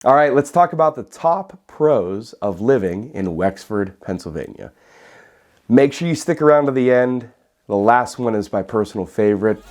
All right, let's talk about the top pros of living in Wexford, Pennsylvania. Make sure you stick around to the end. The last one is my personal favorite.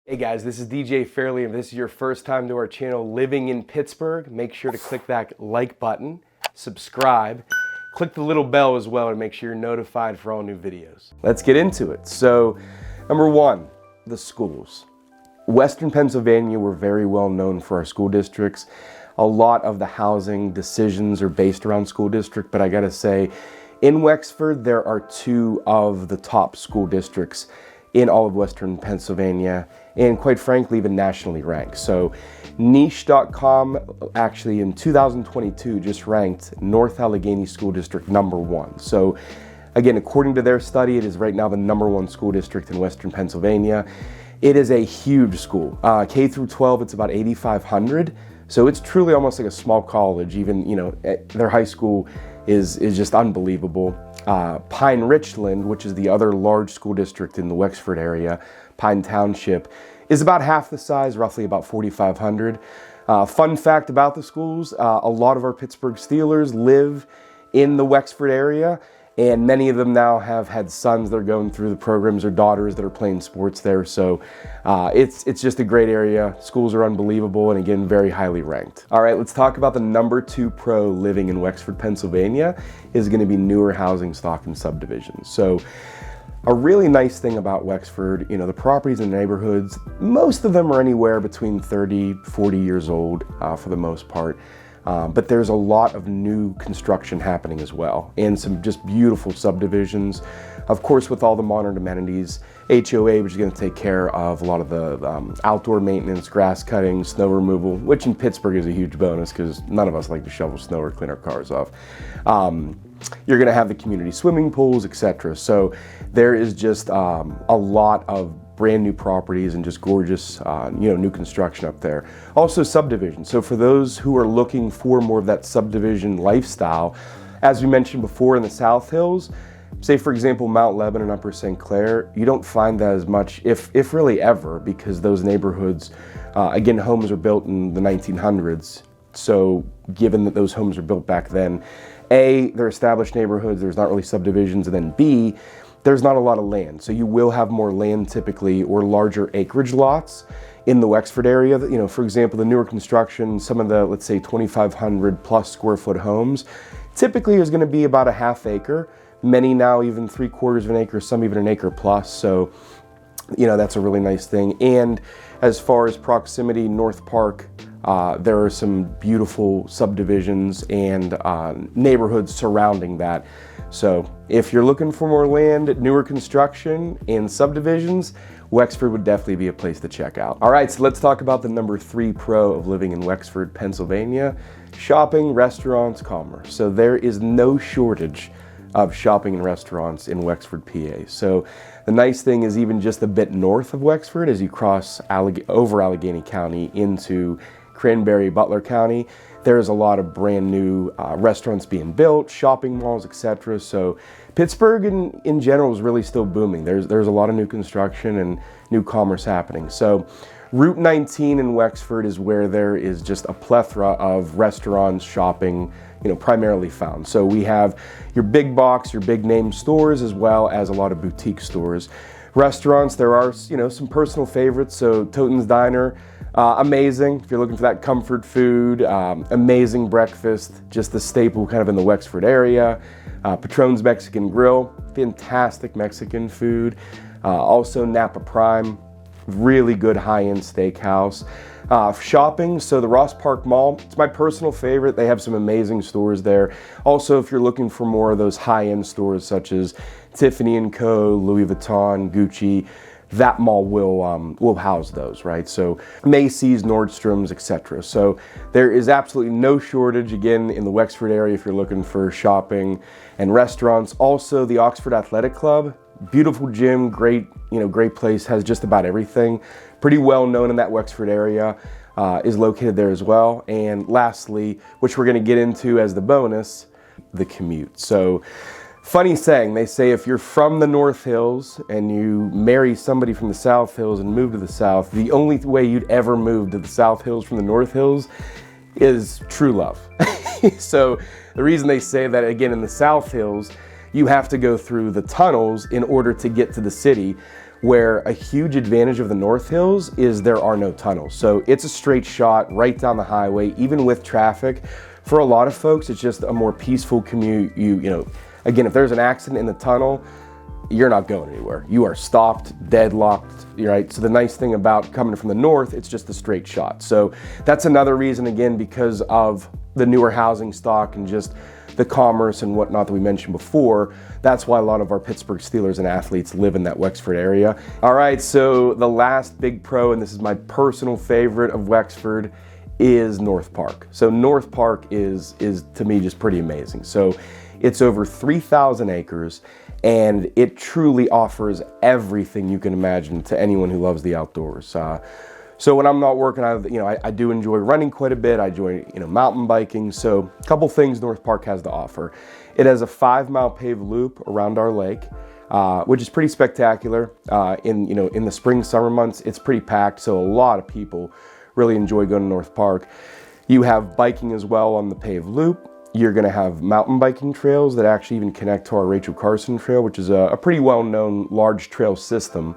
Hey guys, this is DJ Fairley, and if this is your first time to our channel, Living in Pittsburgh, make sure to click that like button, subscribe, click the little bell as well to make sure you're notified for all new videos. Let's get into it. So, number one, the schools. Western Pennsylvania, we're very well known for our school districts. A lot of the housing decisions are based around school district, but I gotta say, in Wexford, there are two of the top school districts in all of Western Pennsylvania, and quite frankly, even nationally ranked. So niche.com actually in 2022 just ranked North Allegheny School District #1. So again, according to their study, it is right now the #1 school district in Western Pennsylvania. It is a huge school. K through 12, it's about 8,500. So it's truly almost like a small college. Even, their high school is just unbelievable. Pine Richland, which is the other large school district in the Wexford area, Pine Township, is about half the size, roughly about 4,500. Fun fact about the schools, a lot of our Pittsburgh Steelers live in the Wexford area, and many of them now have had sons that are going through the programs or daughters that are playing sports there. So it's just a great area. Schools are unbelievable, and again, very highly ranked. All right, let's talk about the #2 pro living in Wexford, Pennsylvania is gonna be newer housing stock and subdivisions. So a really nice thing about Wexford, the properties and neighborhoods, most of them are anywhere between 30, 40 years old for the most part. But there's a lot of new construction happening as well, and some just beautiful subdivisions. Of course, with all the modern amenities, HOA, which is going to take care of a lot of the outdoor maintenance, grass cutting, snow removal, which in Pittsburgh is a huge bonus because none of us like to shovel snow or clean our cars off. You're going to have the community swimming pools, etc. So there is just a lot of brand new properties and just gorgeous, new construction up there. Also subdivision. So for those who are looking for more of that subdivision lifestyle, as we mentioned before in the South Hills, say for example, Mount Lebanon, Upper St. Clair, you don't find that as much, if really ever, because those neighborhoods, again, homes are built in the 1900s. So given that those homes are built back then, A, they're established neighborhoods, there's not really subdivisions, and then B, there's not a lot of land. So you will have more land typically, or larger acreage lots in the Wexford area. For example, the newer construction, some of the, let's say 2,500 plus square foot homes, typically is gonna be about a half acre. Many now even 3/4 of an acre, some even an acre plus. So, that's a really nice thing. And as far as proximity, North Park, there are some beautiful subdivisions and neighborhoods surrounding that. So if you're looking for more land, newer construction, and subdivisions, Wexford would definitely be a place to check out. All right, so let's talk about the #3 pro of living in Wexford, Pennsylvania: shopping, restaurants, commerce. So there is no shortage of shopping and restaurants in Wexford, PA. So the nice thing is, even just a bit north of Wexford, as you cross over Allegheny County into Cranberry, Butler County, there's a lot of brand new restaurants being built, shopping malls, etc. So Pittsburgh in general is really still booming. There's a lot of new construction and new commerce happening. So Route 19 in Wexford is where there is just a plethora of restaurants, shopping, primarily found. So we have your big box, your big name stores, as well as a lot of boutique stores. Restaurants, there are, some personal favorites. So Toten's Diner, amazing if you're looking for that comfort food, amazing breakfast, just the staple kind of in the Wexford area. Patron's Mexican Grill, fantastic Mexican food. Also Napa Prime, really good high-end steakhouse. Shopping, so the Ross Park Mall, it's my personal favorite. They have some amazing stores there. Also, if you're looking for more of those high-end stores such as Tiffany & Co., Louis Vuitton, Gucci, that mall will house those, right? So Macy's, Nordstrom's, etc. So there is absolutely no shortage, again, in the Wexford area if you're looking for shopping and restaurants. Also, the Oxford Athletic Club, beautiful gym, great place, has just about everything. Pretty well known in that Wexford area, is located there as well. And lastly, which we're gonna get into as the bonus, the Commute. So Funny saying, they say if you're from the North Hills and you marry somebody from the South Hills and move to the South, the only way you'd ever move to the South Hills from the North Hills is true love. So the reason they say that, again, in the South Hills, you have to go through the tunnels in order to get to the city, where a huge advantage of the North Hills is there are no tunnels. So it's a straight shot right down the highway, even with traffic. For a lot of folks, it's just a more peaceful commute. You know, again, if there's an accident in the tunnel, you're not going anywhere. You are stopped, deadlocked, right? So the nice thing about coming from the north, it's just a straight shot. So that's another reason, again, because of the newer housing stock and just the commerce and whatnot that we mentioned before. That's why a lot of our Pittsburgh Steelers and athletes live in that Wexford area. All right, so the last big pro, and this is my personal favorite of Wexford, is North Park. So North Park is to me just pretty amazing. So it's over 3,000 acres, and it truly offers everything you can imagine to anyone who loves the outdoors. So when I'm not working, I do enjoy running quite a bit. I enjoy mountain biking. So a couple things North Park has to offer. It has a 5-mile paved loop around our lake, which is pretty spectacular. In the spring, summer months, it's pretty packed. So a lot of people really enjoy going to North Park. You have biking as well on the paved loop. You're gonna have mountain biking trails that actually even connect to our Rachel Carson Trail, which is a pretty well-known large trail system.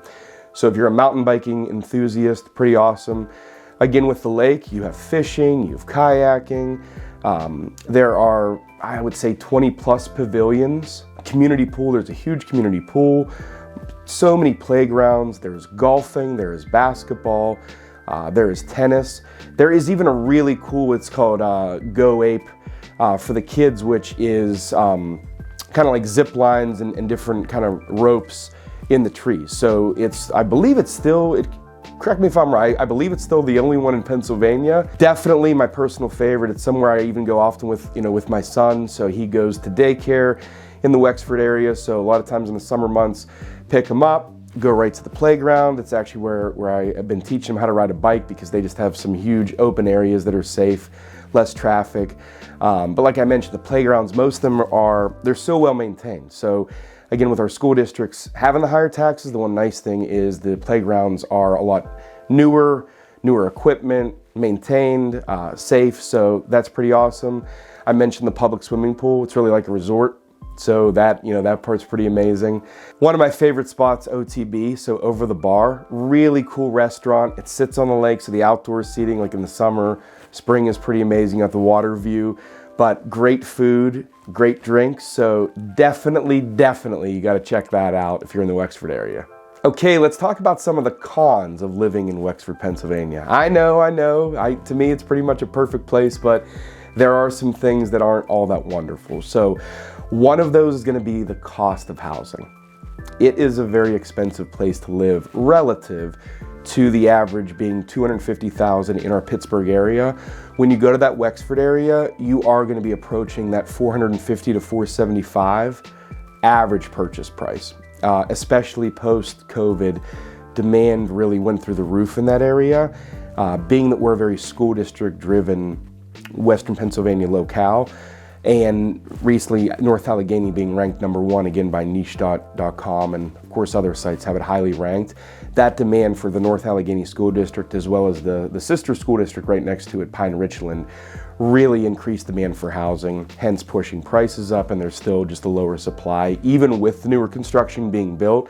So if you're a mountain biking enthusiast, pretty awesome. Again, with the lake, you have fishing, you have kayaking. There are, I would say, 20 plus pavilions. Community pool, there's a huge community pool. So many playgrounds, there's golfing, there's basketball, there is tennis. There is even a really cool, it's called Go Ape for the kids, which is kind of like zip lines and different kind of ropes in the trees. So I believe it's still, correct me if I'm right, I believe it's still the only one in Pennsylvania. Definitely my personal favorite. It's somewhere I even go often with my son. So he goes to daycare in the Wexford area. So a lot of times in the summer months, pick him up, go right to the playground. It's actually where I have been teaching him how to ride a bike, because they just have some huge open areas that are safe, less traffic. But like I mentioned, the playgrounds, most of them they're so well maintained. So again, with our school districts having the higher taxes, the one nice thing is the playgrounds are a lot newer equipment, maintained, safe. So that's pretty awesome. I mentioned the public swimming pool. It's really like a resort. So that part's pretty amazing. One of my favorite spots, OTB, so Over the Bar, really cool restaurant. It sits on the lake, so the outdoor seating, like in the summer, spring is pretty amazing. You got the water view, but great food, great drinks. So definitely you got to check that out if you're in the Wexford area. Okay, let's talk about some of the cons of living in Wexford, Pennsylvania. I know. To me, it's pretty much a perfect place, but there are some things that aren't all that wonderful. So one of those is going to be the cost of housing. It is a very expensive place to live relative to the average being $250,000 in our Pittsburgh area. When you go to that Wexford area, you are going to be approaching that $450 to $475 average purchase price. Especially post-COVID, demand really went through the roof in that area. Being that we're a very school district driven Western Pennsylvania locale, and recently North Allegheny being ranked #1 again by niche.com, and of course other sites have it highly ranked. That demand for the North Allegheny School District, as well as the sister school district right next to it, Pine Richland, really increased demand for housing, hence pushing prices up, and there's still just a lower supply. Even with the newer construction being built,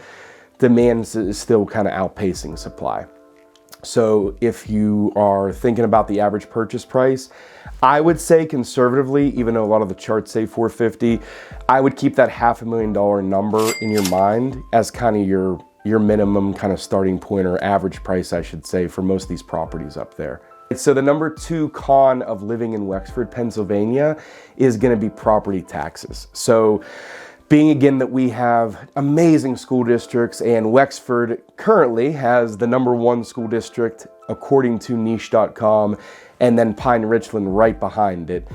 demand is still kind of outpacing supply. So if you are thinking about the average purchase price, I would say conservatively, even though a lot of the charts say $450, I would keep that $500,000 number in your mind as kind of your minimum kind of starting point, or average price, I should say, for most of these properties up there. So the #2 con of living in Wexford, Pennsylvania is going to be property taxes. So being again that we have amazing school districts, and Wexford currently has the #1 school district according to niche.com, and then Pine Richland right behind it,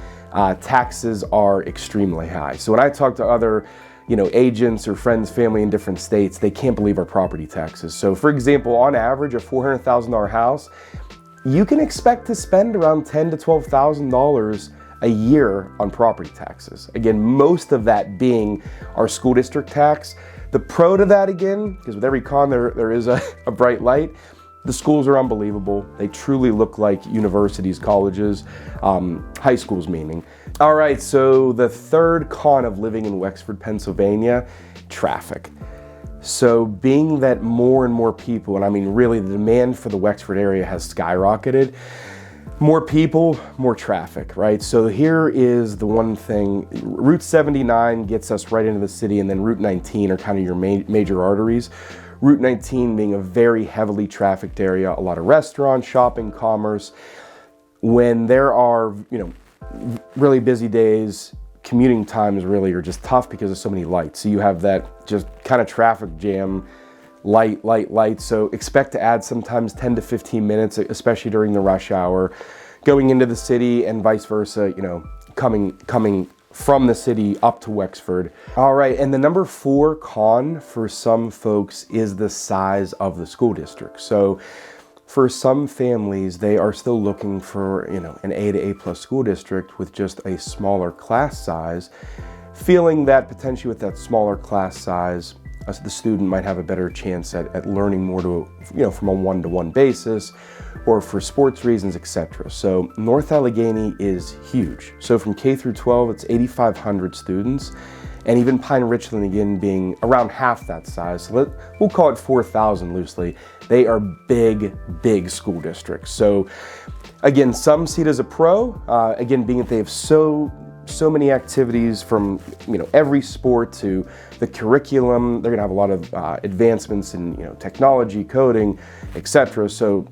taxes are extremely high. So when I talk to other agents or friends, family in different states, they can't believe our property taxes. So for example, on average, a $400,000 house, you can expect to spend around $10,000 to $12,000 a year on property taxes. Again, most of that being our school district tax. The pro to that, again, because with every con there is a bright light, the schools are unbelievable. They truly look like universities, colleges, high schools meaning. All right, so the third con of living in Wexford, Pennsylvania, traffic. So being that more and more people, and I mean really the demand for the Wexford area has skyrocketed, more people, more traffic, right? So here is the one thing, Route 79 gets us right into the city, and then Route 19 are kind of your major arteries. Route 19 being a very heavily trafficked area, a lot of restaurants, shopping, commerce. When there are, really busy days, commuting times really are just tough because of so many lights. So you have that just kind of traffic jam, light. So expect to add sometimes 10 to 15 minutes, especially during the rush hour, going into the city and vice versa, coming from the city up to Wexford. All right, and the number 4 con for some folks is the size of the school district. So for some families, they are still looking for, an A to A+ school district with just a smaller class size, feeling that potentially with that smaller class size, the student might have a better chance at learning more from a one-to-one basis, or for sports reasons, etc. So North Allegheny is huge. So from K through 12, it's 8,500 students, and even Pine Richland again being around half that size. So we'll call it 4,000 loosely. They are big school districts. So again, some see it as a pro. Again, being that they have so many activities from every sport to the curriculum. They're gonna have a lot of advancements in technology, coding, etc. So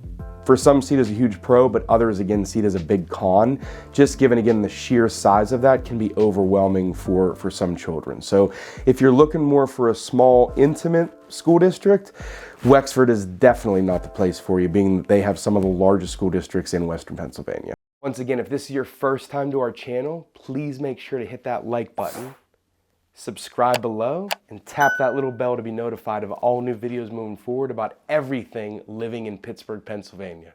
for some, see it as a huge pro, but others again see it as a big con. Just given again the sheer size of that can be overwhelming for some children. So if you're looking more for a small, intimate school district, Wexford is definitely not the place for you, being that they have some of the largest school districts in Western Pennsylvania. Once again, if this is your first time to our channel, please make sure to hit that like button, subscribe below, and tap that little bell to be notified of all new videos moving forward about everything living in Pittsburgh, Pennsylvania.